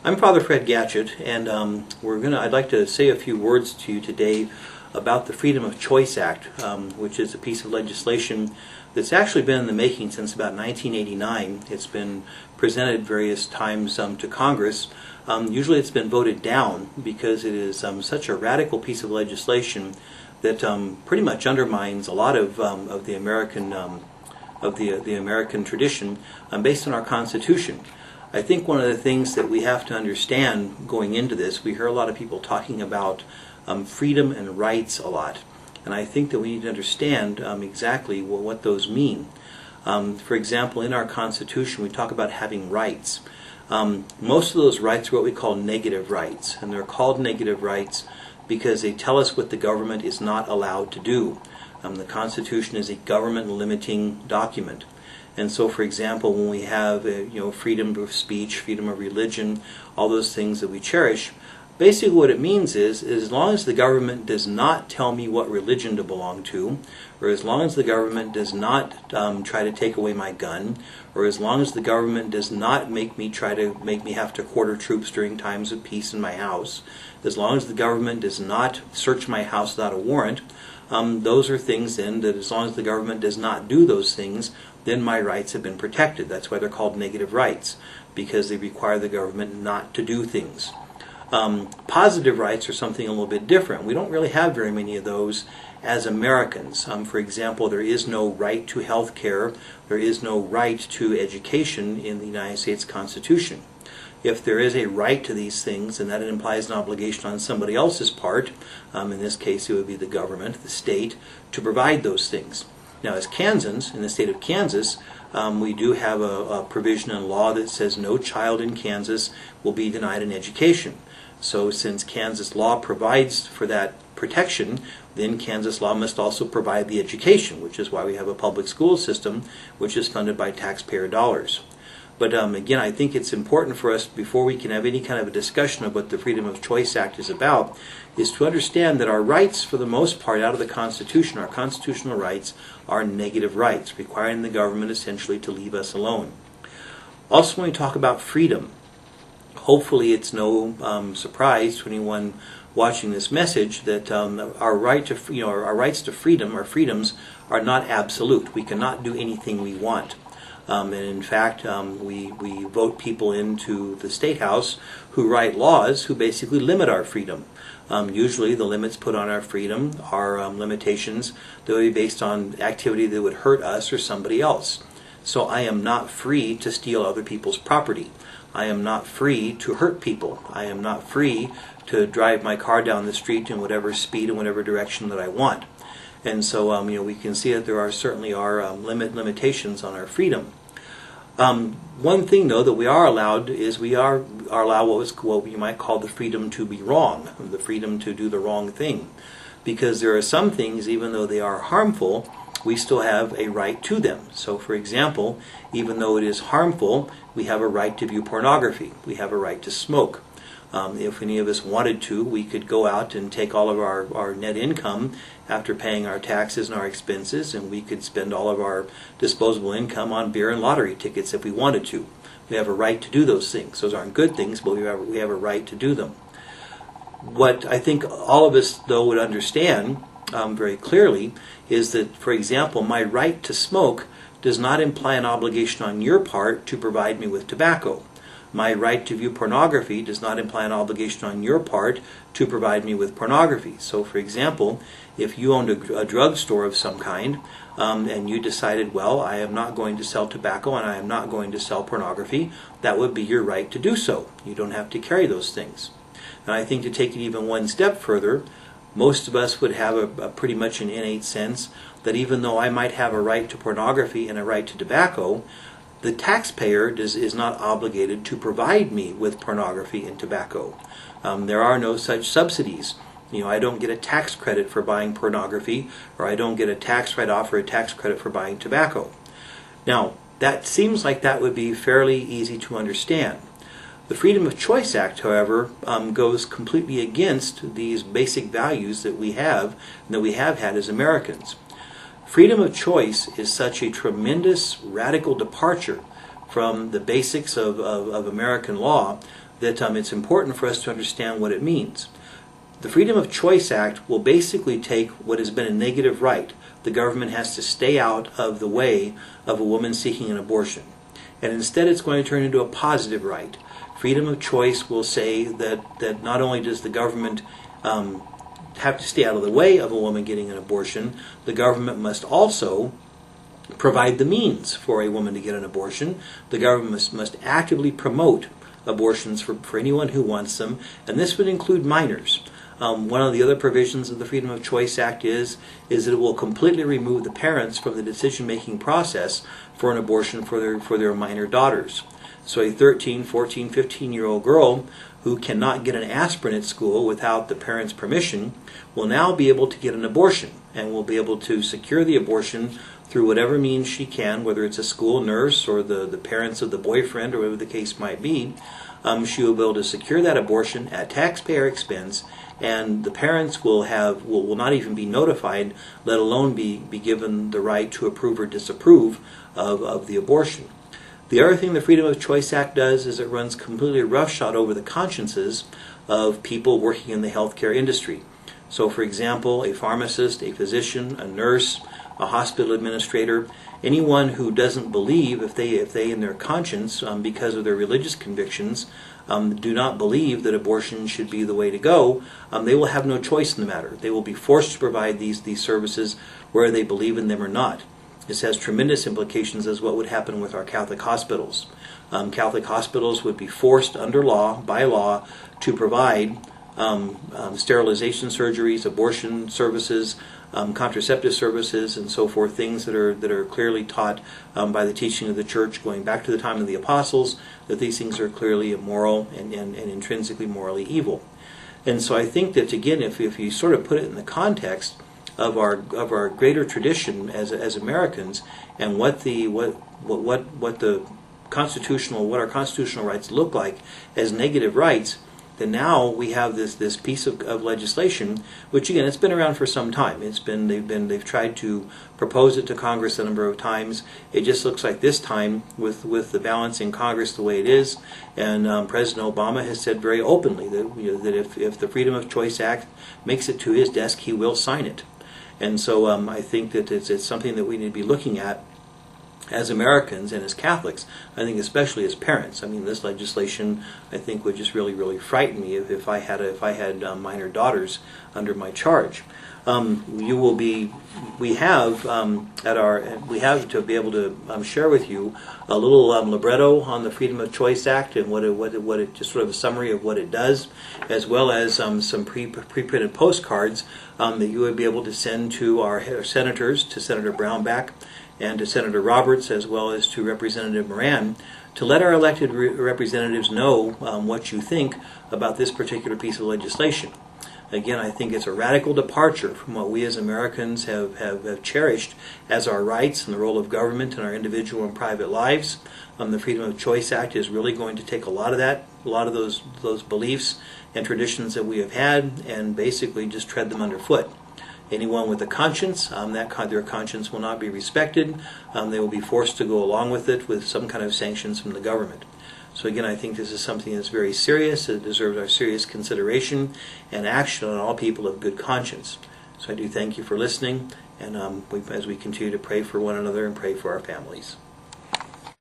I'm Father Fred Gatchett, and I'd like to say a few words to you today about the Freedom of Choice Act, which is a piece of legislation that's actually been in the making since about 1989. It's been presented various times to Congress. Usually it's been voted down because it is such a radical piece of legislation that pretty much undermines a lot of the American the American tradition based on our Constitution. I think one of the things that we have to understand going into this, we hear a lot of people talking about freedom and rights a lot. And I think that we need to understand exactly what those mean. For example, in our Constitution, we talk about having rights. Most of those rights are what we call negative rights. And they're called negative rights because they tell us what the government is not allowed to do. The Constitution is a government-limiting document. And so, for example, when we have freedom of speech, freedom of religion, all those things that we cherish, basically what it means is as long as the government does not tell me what religion to belong to, or as long as the government does not try to take away my gun, or as long as the government does not make me have to quarter troops during times of peace in my house, as long as the government does not search my house without a warrant, those are things then that as long as the government does not do those things, then my rights have been protected. That's why they're called negative rights, because they require the government not to do things. Positive rights are something a little bit different. We don't really have very many of those as Americans. For example, there is no right to health care. There is no right to education in the United States Constitution. If there is a right to these things, then that implies an obligation on somebody else's part. In this case, it would be the government, the state, to provide those things. Now, as Kansans, in the state of Kansas, we do have a provision in law that says no child in Kansas will be denied an education. So since Kansas law provides for that protection, then Kansas law must also provide the education, which is why we have a public school system which is funded by taxpayer dollars. But again, I think it's important for us, before we can have any kind of a discussion of what the Freedom of Choice Act is about, is to understand that our rights, for the most part, out of the Constitution, our constitutional rights, are negative rights, requiring the government essentially to leave us alone. Also, when we talk about freedom, hopefully it's no surprise to anyone watching this message that our rights to freedom, our freedoms, are not absolute. We cannot do anything we want. And in fact, we vote people into the State House who write laws who basically limit our freedom. Usually the limits put on our freedom are limitations that would be based on activity that would hurt us or somebody else. So I am not free to steal other people's property. I am not free to hurt people. I am not free to drive my car down the street in whatever speed and whatever direction that I want. And so we can see that there certainly are limitations on our freedom. One thing, though, that we are allowed is we are allowed what you might call the freedom to be wrong, the freedom to do the wrong thing. Because there are some things, even though they are harmful, we still have a right to them. So, for example, even though it is harmful, we have a right to view pornography. We have a right to smoke. If any of us wanted to, we could go out and take all of our net income after paying our taxes and our expenses, and we could spend all of our disposable income on beer and lottery tickets if we wanted to. We have a right to do those things. Those aren't good things, but we have a right to do them. What I think all of us, though, would understand very clearly is that, for example, my right to smoke does not imply an obligation on your part to provide me with tobacco. My right to view pornography does not imply an obligation on your part to provide me with pornography. So, for example, if you owned a drugstore of some kind and you decided, well, I am not going to sell tobacco and I am not going to sell pornography, that would be your right to do so. You don't have to carry those things. And I think to take it even one step further, most of us would have a pretty much an innate sense that even though I might have a right to pornography and a right to tobacco, the taxpayer is not obligated to provide me with pornography and tobacco. There are no such subsidies. I don't get a tax credit for buying pornography, or I don't get a tax write-off or a tax credit for buying tobacco. Now, that seems like that would be fairly easy to understand. The Freedom of Choice Act, however, goes completely against these basic values that we have had as Americans. Freedom of choice is such a tremendous radical departure from the basics of American law that it's important for us to understand what it means. The Freedom of Choice Act will basically take what has been a negative right. The government has to stay out of the way of a woman seeking an abortion. And instead it's going to turn into a positive right. Freedom of choice will say that not only does the government have to stay out of the way of a woman getting an abortion, the government must also provide the means for a woman to get an abortion. The government must actively promote abortions for anyone who wants them, and this would include minors. One of the other provisions of the Freedom of Choice Act is that it will completely remove the parents from the decision-making process for an abortion for their minor daughters. So a 13, 14, 15-year-old girl who cannot get an aspirin at school without the parents' permission will now be able to get an abortion and will be able to secure the abortion through whatever means she can, whether it's a school nurse or the parents of the boyfriend or whatever the case might be. She will be able to secure that abortion at taxpayer expense, and the parents will not even be notified, let alone be given the right to approve or disapprove of the abortion. The other thing the Freedom of Choice Act does is it runs completely roughshod over the consciences of people working in the healthcare industry. So, for example, a pharmacist, a physician, a nurse, a hospital administrator, anyone who doesn't believe, if they in their conscience, because of their religious convictions, do not believe that abortion should be the way to go, they will have no choice in the matter. They will be forced to provide these services whether they believe in them or not. This has tremendous implications as what would happen with our Catholic hospitals. Catholic hospitals would be forced under law, by law, to provide sterilization surgeries, abortion services, contraceptive services, and so forth, things that are clearly taught by the teaching of the Church going back to the time of the Apostles, that these things are clearly immoral and intrinsically morally evil. And so I think that, again, if you sort of put it in the context of our greater tradition as Americans and what our constitutional rights look like as negative rights, then now we have this piece of legislation, which again it's been around for some time. They've tried to propose it to Congress a number of times. It just looks like this time, with the balance in Congress the way it is, and President Obama has said very openly that if the Freedom of Choice Act makes it to his desk, he will sign it. And so I think that it's something that we need to be looking at as Americans and as Catholics. I think especially as parents. I mean, this legislation I think would just really frighten me if I had minor daughters under my charge. We have to be able to share with you a little libretto on the Freedom of Choice Act and what it just sort of a summary of what it does, as well as some pre-printed postcards that you would be able to send to our senators, to Senator Brownback and to Senator Roberts, as well as to Representative Moran, to let our elected representatives know what you think about this particular piece of legislation. Again, I think it's a radical departure from what we as Americans have cherished as our rights and the role of government in our individual and private lives. The Freedom of Choice Act is really going to take a lot of that, a lot of those beliefs and traditions that we have had, and basically just tread them underfoot. Anyone with a conscience, their conscience will not be respected. They will be forced to go along with it with some kind of sanctions from the government. So again, I think this is something that's very serious. It deserves our serious consideration and action on all people of good conscience. So I do thank you for listening, and as we continue to pray for one another and pray for our families.